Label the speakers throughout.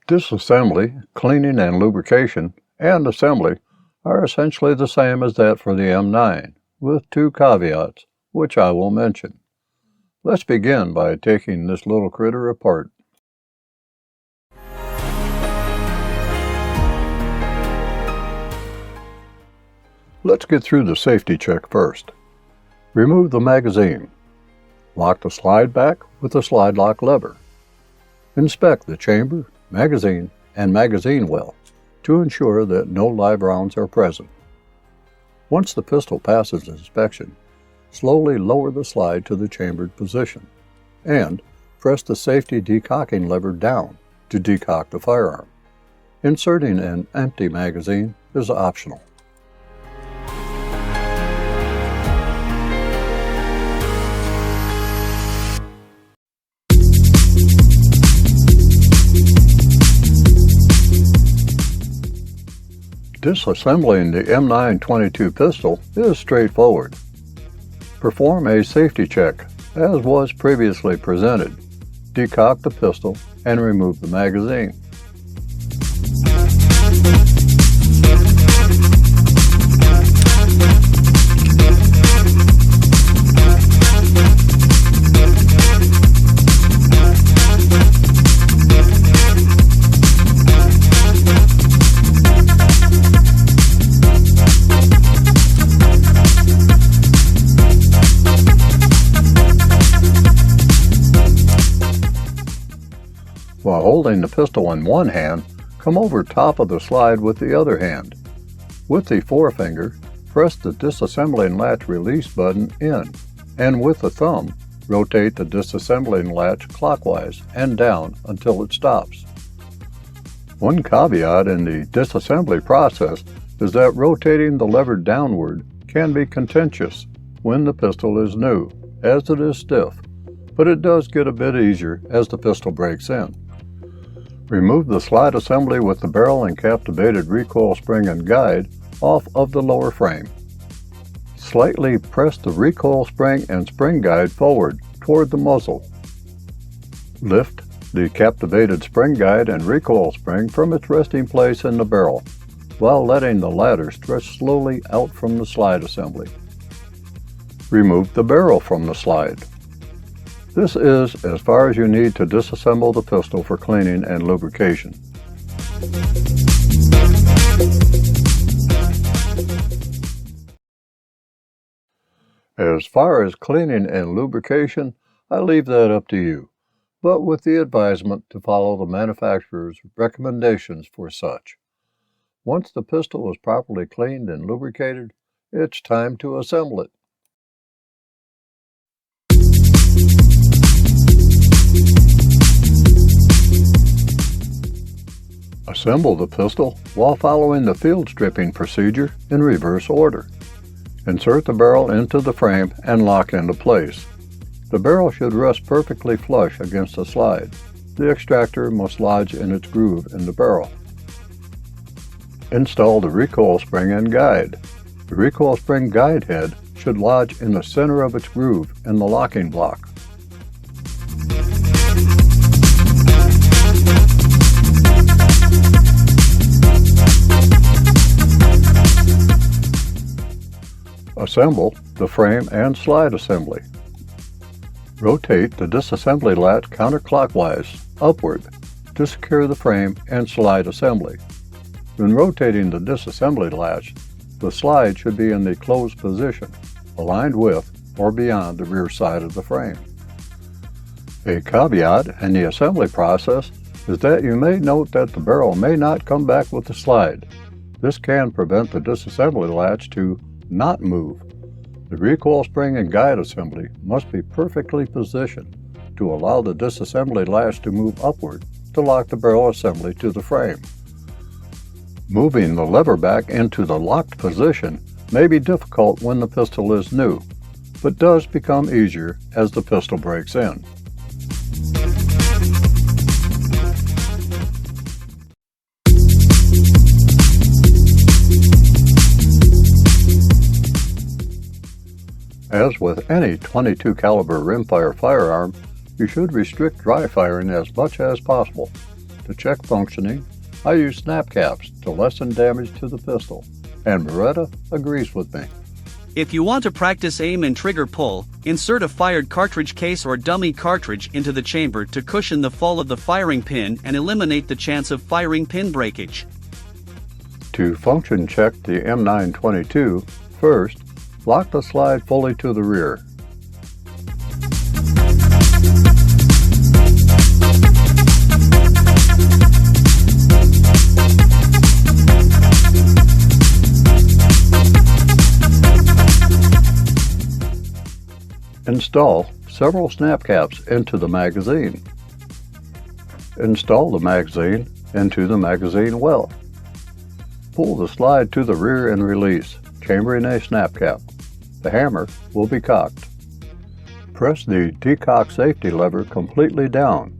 Speaker 1: Disassembly, cleaning and lubrication, and assembly are essentially the same as that for the M9, with two caveats, which I will mention. Let's begin by taking this little critter apart. Let's get through the safety check first. Remove the magazine. Lock the slide back with the slide lock lever. Inspect the chamber, magazine, and magazine well to ensure that no live rounds are present. Once the pistol passes inspection, slowly lower the slide to the chambered position and press the safety decocking lever down to decock the firearm. Inserting an empty magazine is optional. Disassembling the M922 pistol is straightforward. Perform a safety check, as was previously presented. Decock the pistol and remove the magazine. While holding the pistol in one hand, come over top of the slide with the other hand. With the forefinger, press the disassembling latch release button in, and with the thumb, rotate the disassembling latch clockwise and down until it stops. One caveat in the disassembly process is that rotating the lever downward can be contentious when the pistol is new, as it is stiff, but it does get a bit easier as the pistol breaks in. Remove the slide assembly with the barrel and captivated recoil spring and guide off of the lower frame. Slightly press the recoil spring and spring guide forward toward the muzzle. Lift the captivated spring guide and recoil spring from its resting place in the barrel, while letting the latter stretch slowly out from the slide assembly. Remove the barrel from the slide. This is as far as you need to disassemble the pistol for cleaning and lubrication. As far as cleaning and lubrication, I leave that up to you, but with the advisement to follow the manufacturer's recommendations for such. Once the pistol is properly cleaned and lubricated, it's time to assemble it. Assemble the pistol while following the field stripping procedure in reverse order. Insert the barrel into the frame and lock into place. The barrel should rest perfectly flush against the slide. The extractor must lodge in its groove in the barrel. Install the recoil spring and guide. The recoil spring guide head should lodge in the center of its groove in the locking block. Assemble the frame and slide assembly. Rotate the disassembly latch counterclockwise upward to secure the frame and slide assembly. When rotating the disassembly latch, the slide should be in the closed position, aligned with or beyond the rear side of the frame. A caveat in the assembly process is that you may note that the barrel may not come back with the slide. This can prevent the disassembly latch to not move. The recoil spring and guide assembly must be perfectly positioned to allow the disassembly latch to move upward to lock the barrel assembly to the frame. Moving the lever back into the locked position may be difficult when the pistol is new, but does become easier as the pistol breaks in. As with any .22 caliber rimfire firearm, you should restrict dry firing as much as possible To check functioning, I use snap caps to lessen damage to the pistol, and Beretta agrees with me.
Speaker 2: If you want to practice aim and trigger pull, insert a fired cartridge case or dummy cartridge into the chamber to cushion the fall of the firing pin and eliminate the chance of firing pin breakage.
Speaker 1: To function check the M922, first, lock the slide fully to the rear. Install several snap caps into the magazine. Install the magazine into the magazine well. Pull the slide to the rear and release, chambering a snap cap. The hammer will be cocked. Press the decock safety lever completely down.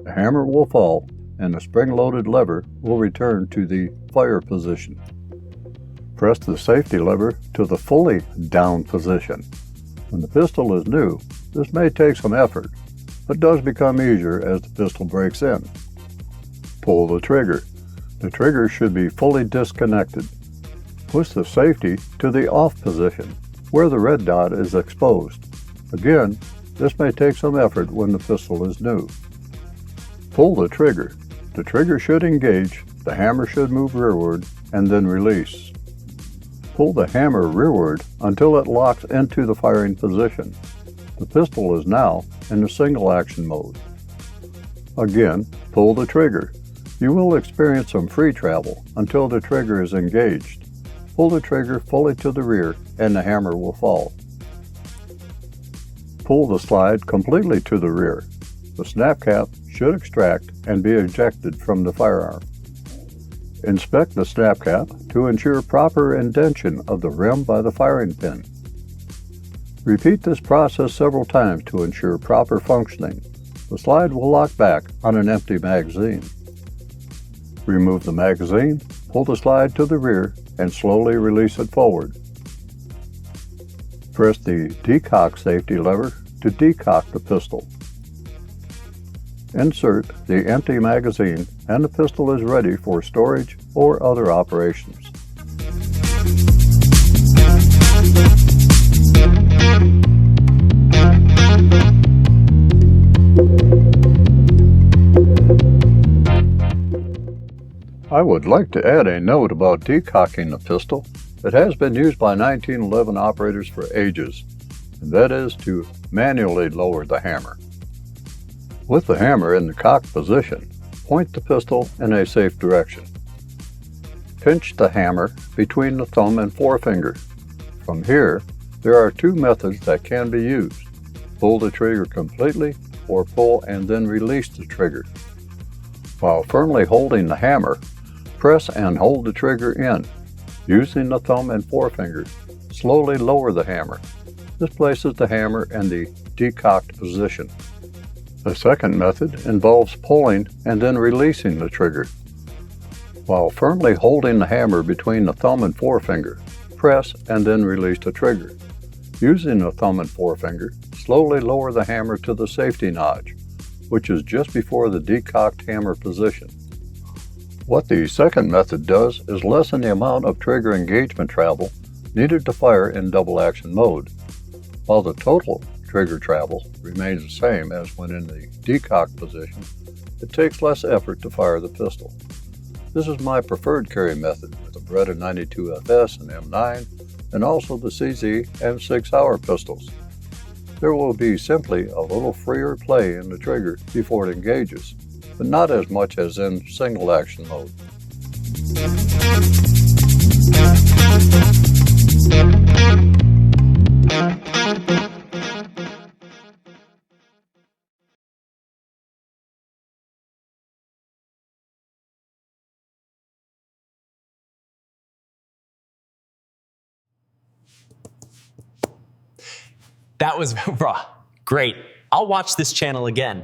Speaker 1: The hammer will fall and the spring-loaded lever will return to the fire position. Press the safety lever to the fully down position. When the pistol is new, this may take some effort, but does become easier as the pistol breaks in. Pull the trigger. The trigger should be fully disconnected. Push the safety to the off position, where the red dot is exposed. Again, this may take some effort when the pistol is new. Pull the trigger. The trigger should engage, the hammer should move rearward, and then release. Pull the hammer rearward until it locks into the firing position. The pistol is now in the single action mode. Again, pull the trigger. You will experience some free travel until the trigger is engaged. Pull the trigger fully to the rear and the hammer will fall. Pull the slide completely to the rear. The snap cap should extract and be ejected from the firearm. Inspect the snap cap to ensure proper indentation of the rim by the firing pin. Repeat this process several times to ensure proper functioning. The slide will lock back on an empty magazine. Remove the magazine, pull the slide to the rear, and slowly release it forward. Press the decock safety lever to decock the pistol. Insert the empty magazine and the pistol is ready for storage or other operations. I would like to add a note about decocking the pistol that has been used by 1911 operators for ages, and that is to manually lower the hammer. With the hammer in the cocked position, point the pistol in a safe direction. Pinch the hammer between the thumb and forefinger. From here, there are two methods that can be used. Pull the trigger completely or pull and then release the trigger. While firmly holding the hammer, press and hold the trigger in. Using the thumb and forefinger, slowly lower the hammer. This places the hammer in the decocked position. The second method involves pulling and then releasing the trigger. While firmly holding the hammer between the thumb and forefinger, press and then release the trigger. Using the thumb and forefinger, slowly lower the hammer to the safety notch, which is just before the decocked hammer position. What the second method does is lessen the amount of trigger engagement travel needed to fire in double action mode, while the total trigger travel remains the same as when in the decocked position. It takes less effort to fire the pistol. This is my preferred carry method with the Beretta 92FS and M9, and also the CZ and 6 Hour pistols. There will be simply a little freer play in the trigger before it engages, but not as much as in single action mode.
Speaker 3: That was great. I'll watch this channel again.